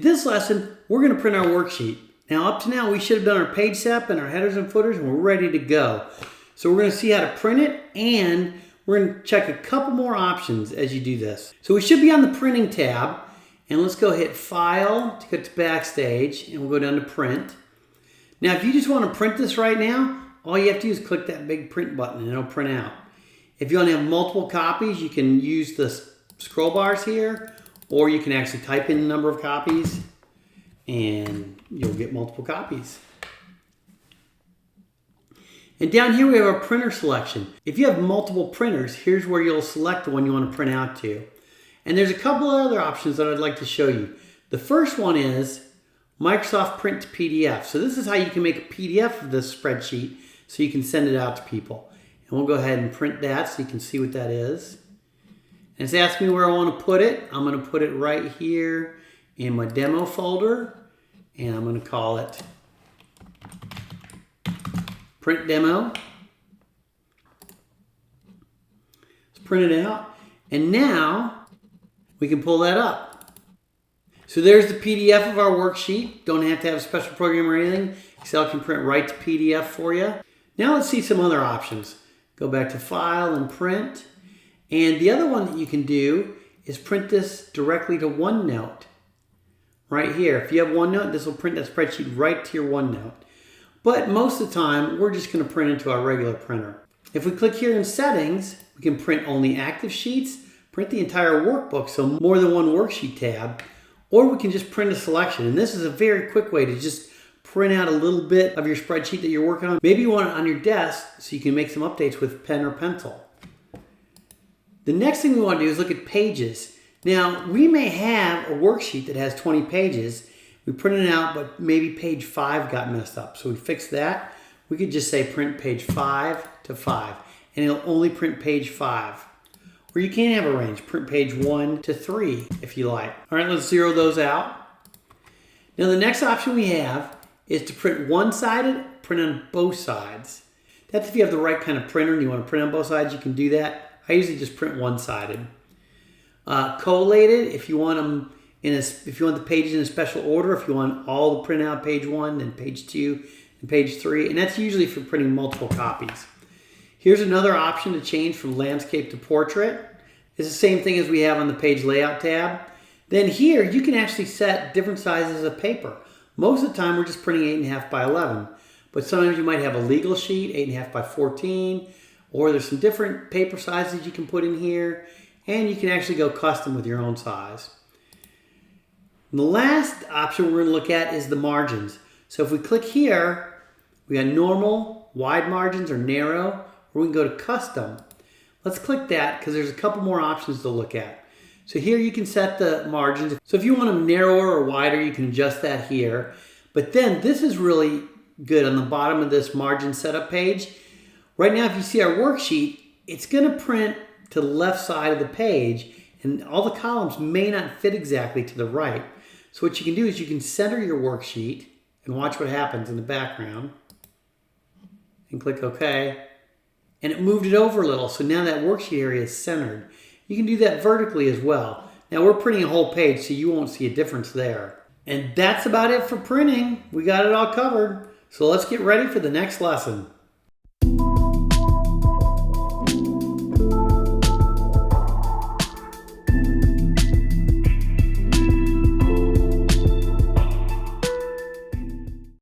this lesson, we're going to print our worksheet. Now, up to now, we should have done our page setup and our headers and footers, and we're ready to go. So we're going to see how to print it, and we're going to check a couple more options as you do this. So we should be on the printing tab, and let's go hit File to get to Backstage, and we'll go down to Print. Now, if you just want to print this right now, all you have to do is click that big print button, and it'll print out. If you want to have multiple copies, you can use the scroll bars here, or you can actually type in the number of copies, and you'll get multiple copies. And down here we have our printer selection. If you have multiple printers, here's where you'll select the one you want to print out to. And there's a couple of other options that I'd like to show you. The first one is Microsoft Print to PDF. So this is how you can make a PDF of this spreadsheet so you can send it out to people. And we'll go ahead and print that so you can see what that is. And it's asking me where I want to put it. I'm going to put it right here in my demo folder, and I'm going to call it Print Demo. Let's print it out, and now we can pull that up. So there's the PDF of our worksheet. Don't have to have a special program or anything. Excel can print right to PDF for you. Now let's see some other options. Go back to File and Print. And the other one that you can do is print this directly to OneNote. Right here. If you have OneNote, this will print that spreadsheet right to your OneNote. But most of the time, we're just going to print into our regular printer. If we click here in Settings, we can print only active sheets, print the entire workbook, so more than one worksheet tab, or we can just print a selection. And this is a very quick way to just print out a little bit of your spreadsheet that you're working on. Maybe you want it on your desk so you can make some updates with pen or pencil. The next thing we want to do is look at pages. Now, we may have a worksheet that has 20 pages. We printed it out, but maybe page 5 got messed up. So we fixed that. We could just say print page 5 to 5, and it'll only print page 5. Or you can have a range, print page 1 to 3 if you like. All right, let's zero those out. Now, the next option we have is to print one-sided, print on both sides. That's if you have the right kind of printer and you want to print on both sides, you can do that. I usually just print one-sided. Collated, if you want them if you want the pages in a special order, if you want all the print out page 1, then page 2, and page 3, and that's usually for printing multiple copies. Here's another option to change from landscape to portrait. It's the same thing as we have on the page layout tab. Then here, you can actually set different sizes of paper. Most of the time, we're just printing 8.5 by 11, but sometimes you might have a legal sheet, 8.5 by 14, or there's some different paper sizes you can put in here, and you can actually go custom with your own size. And the last option we're going to look at is the margins. So if we click here, we got normal, wide margins, or narrow, or we can go to custom. Let's click that because there's a couple more options to look at. So here you can set the margins. So if you want them narrower or wider, you can adjust that here. But then this is really good on the bottom of this margin setup page. Right now, if you see our worksheet, it's going to print to the left side of the page, and all the columns may not fit exactly to the right. So what you can do is you can center your worksheet and watch what happens in the background. And click OK. And it moved it over a little, so now that worksheet area is centered. You can do that vertically as well. Now we're printing a whole page, so you won't see a difference there. And that's about it for printing. We got it all covered. So let's get ready for the next lesson.